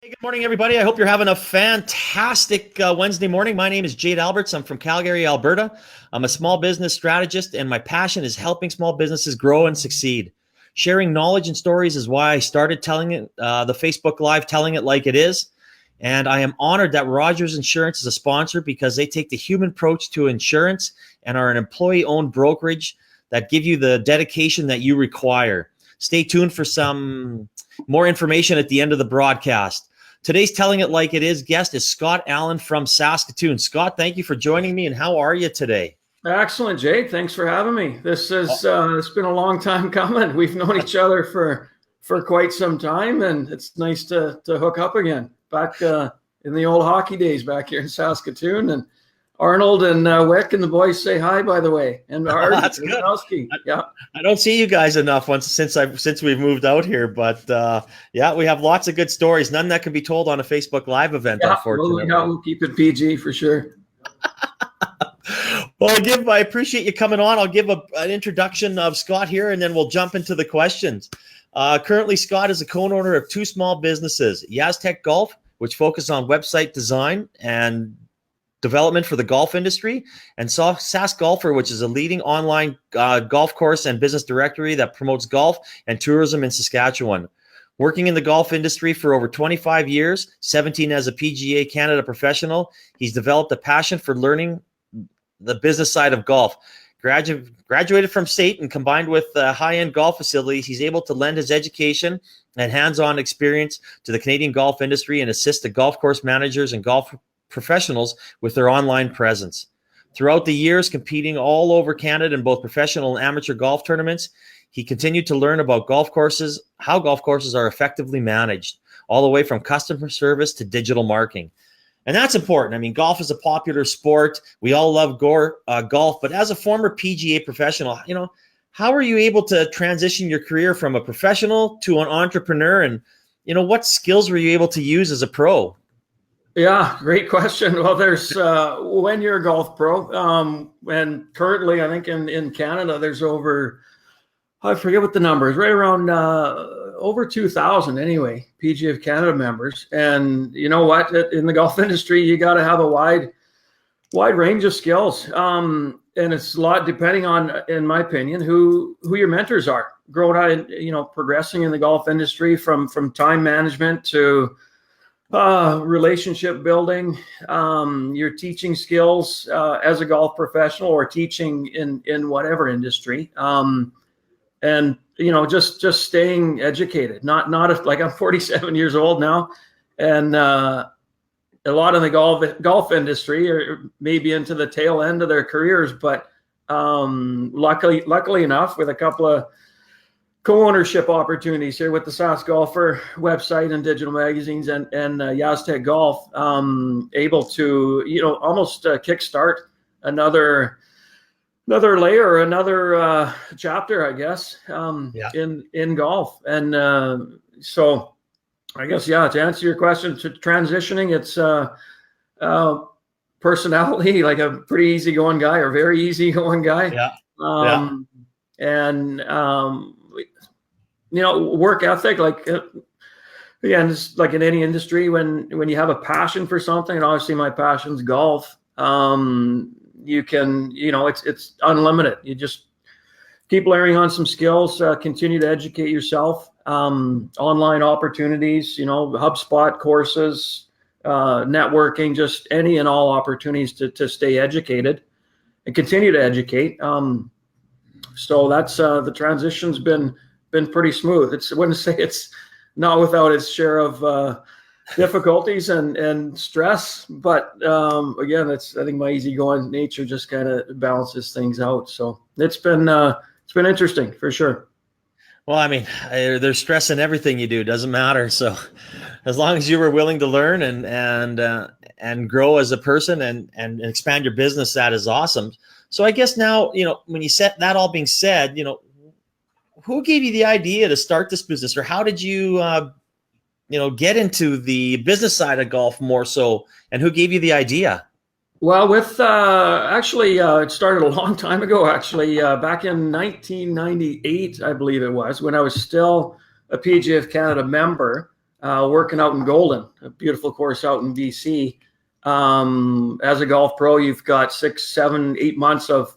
Hey, good morning, everybody. I hope you're having a fantastic Wednesday morning. My name is Jade Alberts. I'm from Calgary, Alberta. I'm a small business strategist, and my passion is helping small businesses grow and succeed. Sharing knowledge and stories is why I started telling it, the Facebook Live, telling it like it is. And I am honored that Rogers Insurance is a sponsor because they take the human approach to insurance and are an employee-owned brokerage that give you the dedication that you require. Stay tuned for some more information at the end of the broadcast. Today's Telling It Like It Is guest is Scott Allan from Saskatoon. Scott, thank you for joining me, and how are you today? Excellent, Jade. Thanks for having me. This is it's been a long time coming. We've known each other for quite some time, and it's nice to hook up again. Back in the old hockey days back here in Saskatoon, and Arnold and Wick and the boys say hi, by the way. And Artie, that's good. Yeah, I don't see you guys enough since we've moved out here, but yeah, we have lots of good stories. None that can be told on a Facebook Live event, unfortunately. We'll keep it PG for sure. Well, I appreciate you coming on. I'll give an introduction of Scott here, and then we'll jump into the questions. Currently, Scott is a co-owner of two small businesses, Yaztech Golf, which focus on website design and development for the golf industry, and Sask Golfer, which is a leading online golf course and business directory that promotes golf and tourism in Saskatchewan. Working in the golf industry for over 25 years, 17 as a PGA Canada professional, he's developed a passion for learning the business side of golf. Graduated from state, and combined with high-end golf facilities, he's able to lend his education and hands-on experience to the Canadian golf industry and assist the golf course managers and golf professionals with their online presence. Throughout the years competing all over Canada in both professional and amateur golf tournaments, he continued to learn about how golf courses are effectively managed, all the way from customer service to digital marketing. And that's important. I mean, golf is a popular sport. We all love golf, but as a former PGA professional, how are you able to transition your career from a professional to an entrepreneur? And, what skills were you able to use as a pro? Yeah, great question. Well, there's when you're a golf pro, and currently I think in Canada there's over, I forget what the number is, right around over 2,000 anyway, PGA of Canada members. And you know what? In the golf industry, you got to have a wide range of skills, and it's a lot depending on, in my opinion, who your mentors are. Growing out, progressing in the golf industry from time management to relationship building, your teaching skills as a golf professional, or teaching in whatever industry, and just staying educated. Not like I'm 47 years old now, and a lot of the golf industry are maybe into the tail end of their careers, but luckily enough, with a couple of co-ownership opportunities here with the Sask Golfer website and digital magazines and Yaztech Golf, able to almost kickstart another layer or another chapter, I guess, in golf. And so I guess, to answer your question, to transitioning, it's personality, like a pretty easygoing guy, or very easygoing guy. And work ethic, again, just like in any industry, when you have a passion for something, and obviously my passion's golf, you can, it's unlimited. You just keep layering on some skills, continue to educate yourself, online opportunities, HubSpot courses, networking, just any and all opportunities to stay educated and continue to educate. So that's the transition's been pretty smooth. I wouldn't say it's not without its share of difficulties and stress, but again, I think my easygoing nature just kind of balances things out. So it's been interesting for sure. Well, I mean, there's stress in everything you do. It doesn't matter. So as long as you were willing to learn and grow as a person and expand your business, that is awesome. So I guess now, when you said that, all being said, who gave you the idea to start this business, or how did you, get into the business side of golf more so, and who gave you the idea? Well, with actually, it started a long time ago, actually, back in 1998, I believe it was, when I was still a PGA of Canada member. working out in Golden, a beautiful course out in BC. As a golf pro, you've got 6, 7, 8 months of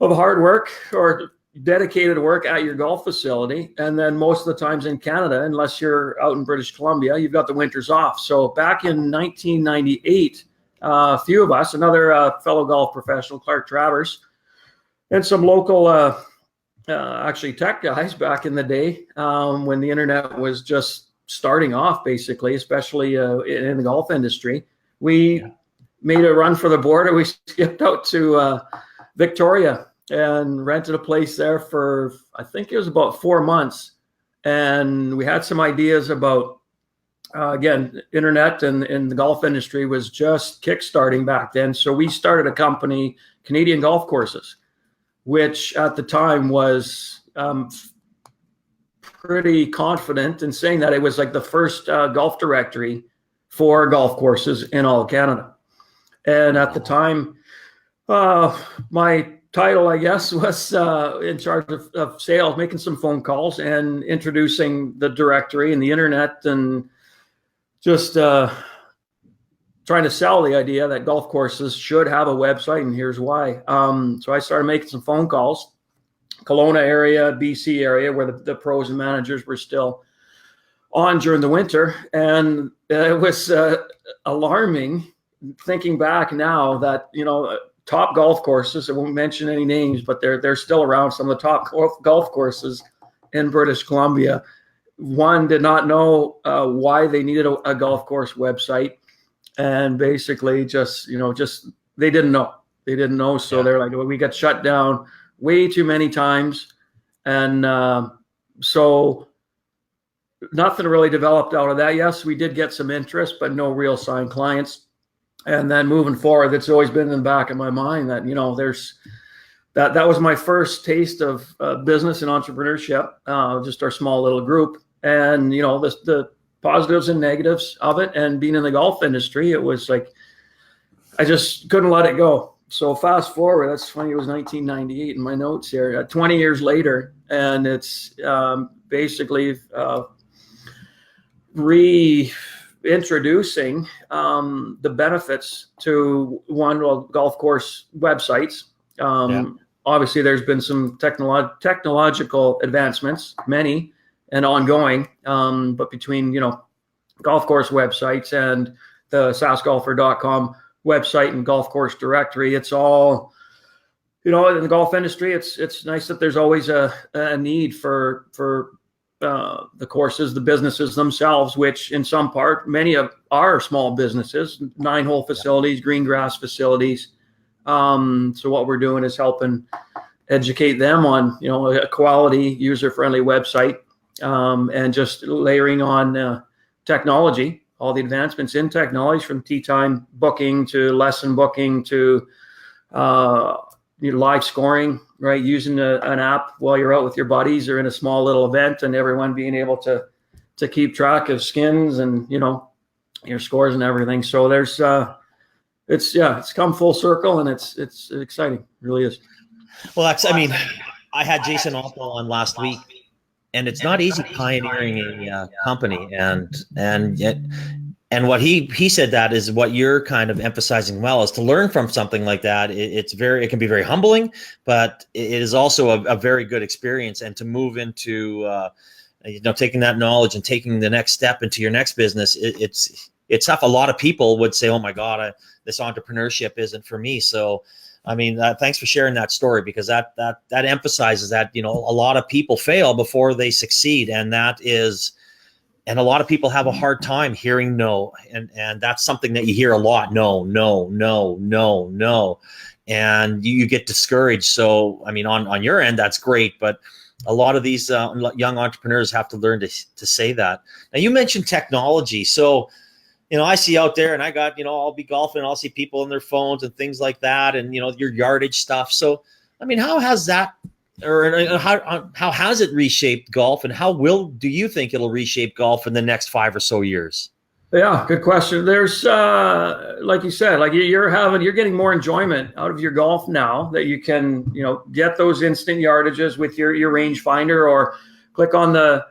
hard work or dedicated work at your golf facility. And then most of the times in Canada, unless you're out in British Columbia, you've got the winters off. So back in 1998, a few of us, another fellow golf professional, Clark Travers, and some local actually tech guys back in the day when the internet was just starting off, basically, especially in the golf industry. We made a run for the border. We skipped out to Victoria and rented a place there for, I think it was about 4 months. And we had some ideas about, again, internet and the golf industry was just kickstarting back then. So we started a company, Canadian Golf Courses, which at the time was pretty confident in saying that it was like the first golf directory for golf courses in all of Canada. And at the time, my title, I guess, was in charge of sales, making some phone calls and introducing the directory and the internet, and just trying to sell the idea that golf courses should have a website, and here's why. So I started making some phone calls, Kelowna area, BC area, where the pros and managers were still on during the winter. And it was alarming thinking back now that, top golf courses, I won't mention any names, but they're still around, some of the top golf courses in British Columbia. One, did not know why they needed a golf course website. And basically just they didn't know. So they're like, well, we got shut down way too many times. And so nothing really developed out of that. Yes, we did get some interest, but no real signed clients. And then moving forward, it's always been in the back of my mind that, there's that was my first taste of business and entrepreneurship, just our small little group. And, the positives and negatives of it. And being in the golf industry, it was like, I just couldn't let it go. So fast forward, that's funny, it was 1998 in my notes here, 20 years later. And it's basically reintroducing the benefits to golf course websites. Obviously, there's been some technological advancements, many and ongoing, but between golf course websites and the saskgolfer.com website and golf course directory, it's all in the golf industry. It's nice that there's always a need for the courses, the businesses themselves, which in some part, many of our small businesses, 9-hole facilities, green grass facilities. So what we're doing is helping educate them on, a quality, user-friendly website, and just layering on technology, all the advancements in technology, from tee time booking to lesson booking to live scoring, right? Using an app while you're out with your buddies or in a small little event, and everyone being able to keep track of skins and, your scores and everything. So there's, it's come full circle, and it's exciting. It really is. Well, I had Jason Alto on last week, and it's not easy pioneering a company, and what he said, that is what you're kind of emphasizing well, is to learn from something like that. It can be very humbling, but it is also a very good experience. And to move into, taking that knowledge and taking the next step into your next business, it's tough. A lot of people would say, oh my God, this entrepreneurship isn't for me. So, thanks for sharing that story, because that emphasizes that, a lot of people fail before they succeed. And a lot of people have a hard time hearing no. And that's something that you hear a lot. No. And you get discouraged. So, on your end, that's great. But a lot of these young entrepreneurs have to learn to say that. Now, you mentioned technology. So, I see out there, and I got, I'll be golfing, and I'll see people on their phones and things like that, and, your yardage stuff. So, how has that, or how has it reshaped golf, and how do you think it'll reshape golf in the next 5 or so years? Yeah, good question. There's, like you said, like you're getting more enjoyment out of your golf now that you can, get those instant yardages with your rangefinder, or click on the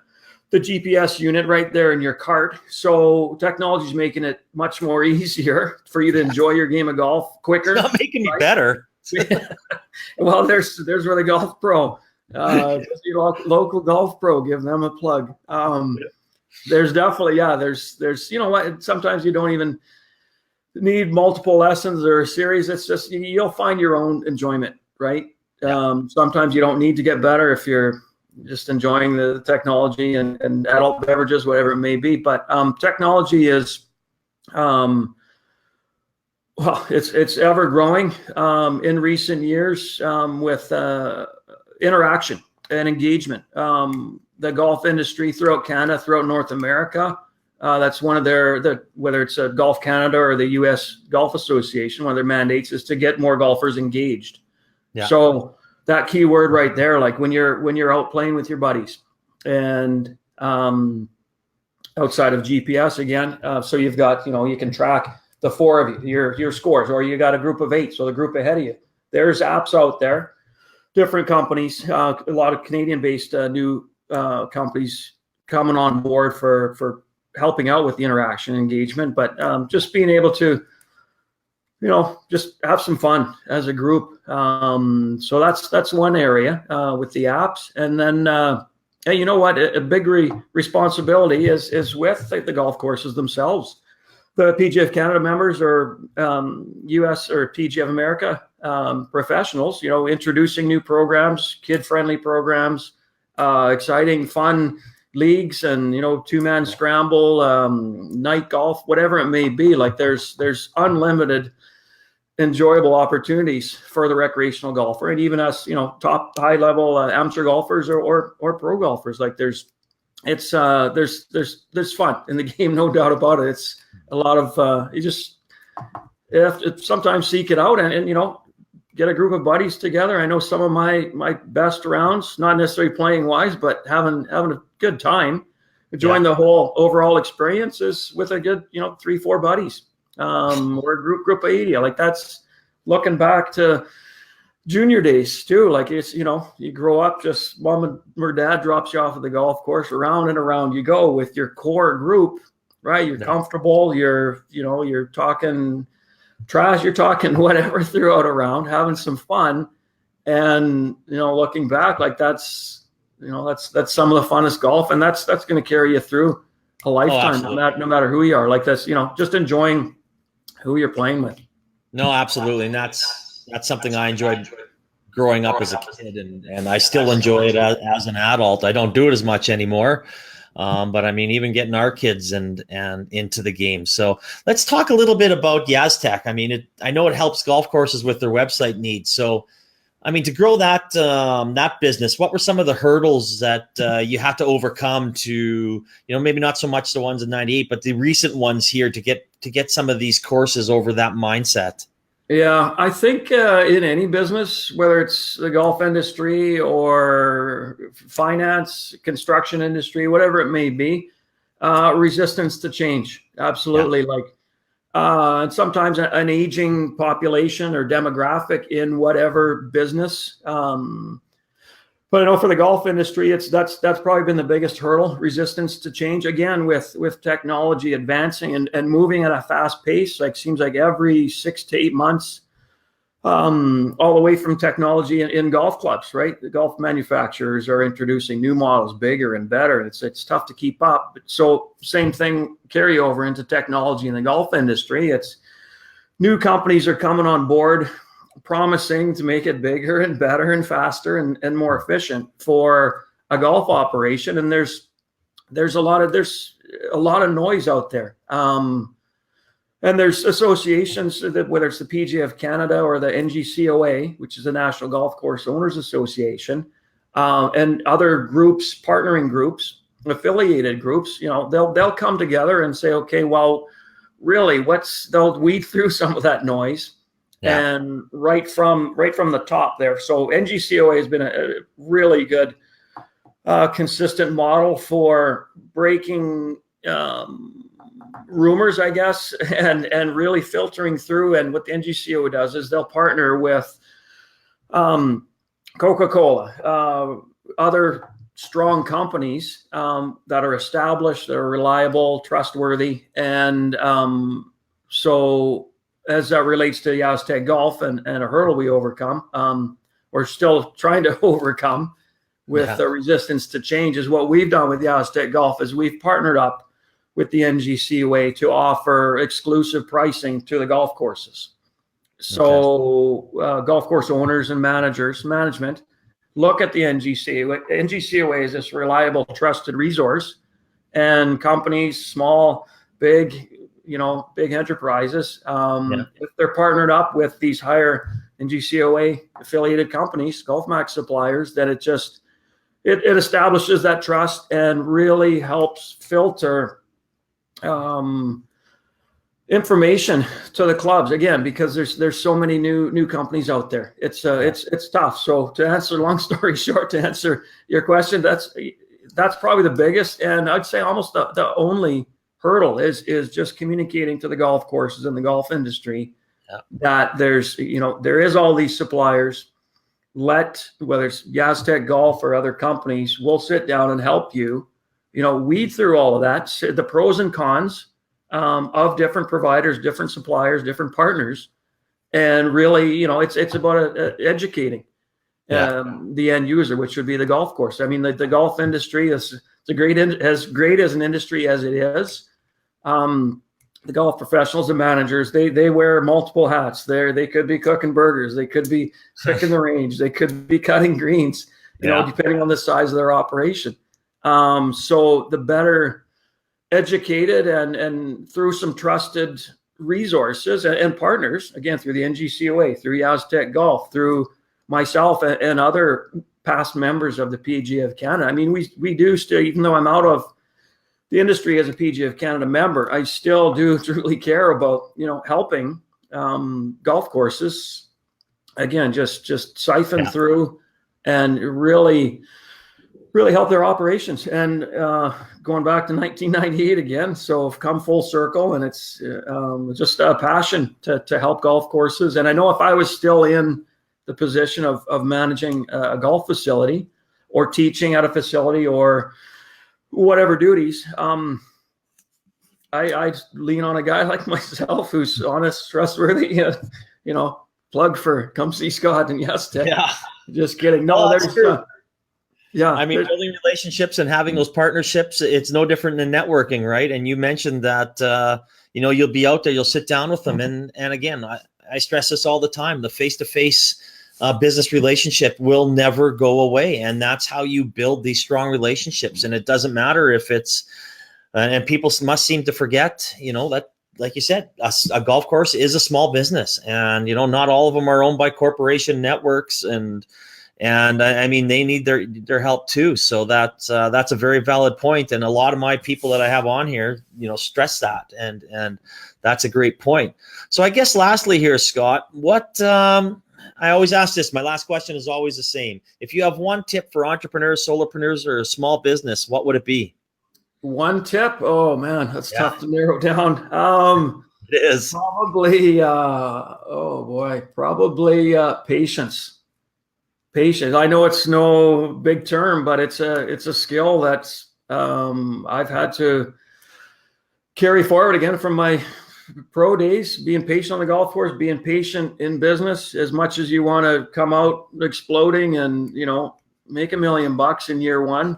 the GPS unit right there in your cart. So technology is making it much more easier for you to enjoy your game of golf quicker. It's not making me better. Well, there's where the Golf Pro, your local Golf Pro, give them a plug. There's definitely, there's, you know what, sometimes you don't even need multiple lessons or a series. It's just, you'll find your own enjoyment, right? Yeah. Sometimes you don't need to get better if you're just enjoying the technology and adult beverages, whatever it may be. But technology is, well, it's ever growing in recent years with interaction and engagement. The golf industry throughout Canada, throughout North America, that's one of whether it's Golf Canada or the U.S. Golf Association, one of their mandates is to get more golfers engaged. Yeah. So that key word right there, like when you're out playing with your buddies and outside of GPS again, so you've got, you can track the four of you, your scores, or you got a group of 8, so the group ahead of you. There's apps out there, different companies, a lot of Canadian-based new companies coming on board for helping out with the interaction engagement, but just being able to, just have some fun as a group. So that's one area with the apps. And then, hey, you know what? A big responsibility is with the golf courses themselves. The PGA of Canada members or US or PGA of America professionals, introducing new programs, kid-friendly programs, exciting, fun leagues, and 2-man scramble, night golf, whatever it may be. Like there's unlimited enjoyable opportunities for the recreational golfer, and even us, top high level amateur golfers or pro golfers. Like there's fun in the game, no doubt about it. It's a lot of you have to sometimes seek it out and get a group of buddies together. I know some of my best rounds, not necessarily playing wise, but having a good time, enjoying the whole overall experience is with a good 3-4 buddies. Or a group of 80. Like that's looking back to junior days too. Like it's, you grow up, just mom or dad drops you off at the golf course, around and around you go with your core group, right? You're comfortable. You're talking trash, you're talking whatever throughout around, having some fun. And, looking back, like that's some of the funnest golf, and that's going to carry you through a lifetime, no matter who you are. Like that's, just enjoying who you're playing with. No, absolutely. And that's something I enjoyed growing up as a kid, and I still enjoy it as an adult. I don't do it as much anymore. But I mean, even getting our kids and into the game. So let's talk a little bit about Yaztech. I mean, I know it helps golf courses with their website needs. So, I mean, to grow that business, what were some of the hurdles that you had to overcome to, maybe not so much the ones in '98, but the recent ones here to get some of these courses over that mindset? Yeah, I think in any business, whether it's the golf industry or finance, construction industry, whatever it may be, resistance to change. Absolutely. Yeah. Like, and sometimes an aging population or demographic in whatever business. But I know for the golf industry, that's probably been the biggest hurdle, resistance to change. Again, with technology advancing and moving at a fast pace, like seems like every 6 to 8 months, all the way from technology in golf clubs, right? The golf manufacturers are introducing new models, bigger and better. It's tough to keep up. So same thing carry over into technology in the golf industry. It's new companies are coming on board, promising to make it bigger and better and faster and more efficient for a golf operation. And there's a lot of noise out there. And there's associations that, whether it's the PGA of Canada or the NGCOA, which is the National Golf Course Owners Association, and other groups, partnering groups, affiliated groups, they'll come together and say, okay, well, really, they'll weed through some of that noise. Yeah. And right from the top there. So NGCOA has been a really good, consistent model for breaking rumors, I guess, and really filtering through. And what the NGCOA does is they'll partner with Coca-Cola, other strong companies that are established, that are reliable, trustworthy. And so as that relates to Yaztec Golf and a hurdle we overcome, we're still trying to overcome with the resistance to change, is what we've done with Yaztec Golf is we've partnered up with the NGCOA to offer exclusive pricing to the golf courses. So golf course owners and management look at the NGCOA. NGCOA is this reliable, trusted resource, and companies, small, big, big enterprises, if they're partnered up with these higher NGCOA affiliated companies, GolfMax suppliers, then it establishes that trust and really helps filter information to the clubs, again, because there's so many new companies out there. It's tough. So to answer, long story short, to answer your question, that's probably the biggest, and I'd say almost the only hurdle is just communicating to the golf courses and the golf industry that there is all these suppliers. Whether it's Yaztec Golf or other companies, we'll sit down and help you, weed through all of that, the pros and cons of different providers, different suppliers, different partners. And really, it's about educating the end user, which would be the golf course. I mean, the golf industry is as great as an industry as it is. The golf professionals and managers, they wear multiple hats. They could be cooking burgers, they could be picking the range, they could be cutting greens, depending on the size of their operation. So the better educated and through some trusted resources and partners, again, through the NGCOA, through Yaztec Golf, through myself and other past members of the PGA of Canada. I mean, we do still, even though I'm out of the industry as a PGA of Canada member, I still do truly care about, helping golf courses, again, just siphon through and really help their operations. And going back to 1998 again, so I've come full circle, and it's just a passion to help golf courses. And I know if I was still in the position of managing a golf facility or teaching at a facility or whatever duties, I lean on a guy like myself who's honest, trustworthy, come see Scott and Yaztec. Yeah. Just kidding. No, that's true. I mean, building relationships and having those partnerships, it's no different than networking, right? And you mentioned that, you'll be out there, you'll sit down with them. And again, I stress this all the time, the face-to-face business relationship will never go away. And that's how you build these strong relationships. And it doesn't matter if it's, and people must seem to forget, that, like you said, a golf course is a small business, and, not all of them are owned by corporation networks, and I mean, they need their help too. So that's a very valid point. And a lot of my people that I have on here, stress that, and that's a great point. So I guess lastly here, Scott, what, I always ask this, my last question is always the same. If you have one tip for entrepreneurs, solopreneurs, or a small business, what would it be? One tip? Oh man, that's tough to narrow down. It is probably, patience. Patience. I know it's no big term, but it's a skill that's I've had to carry forward again from my pro days, being patient on the golf course, being patient in business. As much as you want to come out exploding and make $1 million in year one,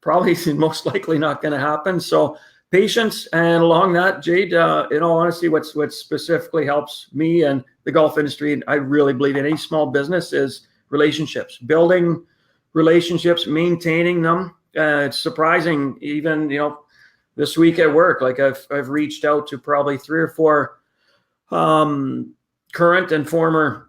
probably most likely not going to happen. So patience, and along that, Jade, in all honesty, what specifically helps me and the golf industry, and I really believe in any small business, is relationships, building relationships, maintaining them. It's surprising, even, this week at work, like I've reached out to probably 3 or 4 current and former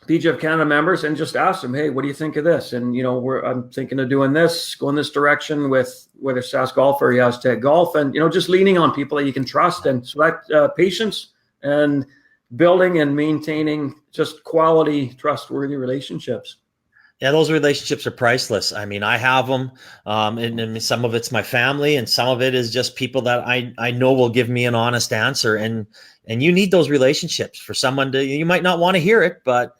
PGA of Canada members and just asked them, hey, what do you think of this? And, I'm thinking of doing this, going this direction with whether SAS Golf or Yaztec Golf, and, just leaning on people that you can trust. And so that patience and building and maintaining just quality, trustworthy relationships. Yeah, those relationships are priceless. I mean, I have them, and some of it's my family, and some of it is just people that I know will give me an honest answer. And you need those relationships for someone to, you might not want to hear it, but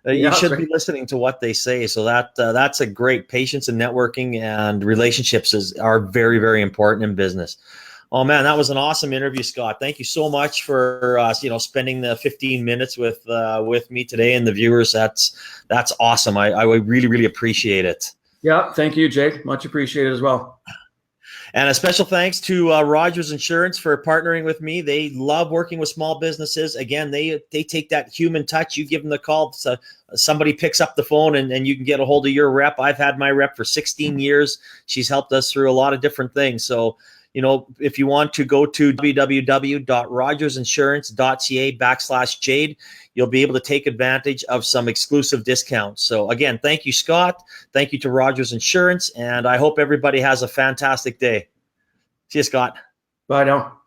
You should be listening to what they say. So that's a great patience and networking and relationships are very, very important in business. Oh man, that was an awesome interview, Scott. Thank you so much for spending the 15 minutes with me today and the viewers. That's awesome. I really, really appreciate it. Yeah, thank you, Jake. Much appreciated as well. And a special thanks to Rogers Insurance for partnering with me. They love working with small businesses. Again, they take that human touch. You give them the call, so somebody picks up the phone and you can get a hold of your rep. I've had my rep for 16 years. She's helped us through a lot of different things. So, if you want to go to www.rogersinsurance.ca/Jade, you'll be able to take advantage of some exclusive discounts. So again, thank you, Scott. Thank you to Rogers Insurance. And I hope everybody has a fantastic day. See you, Scott. Bye now.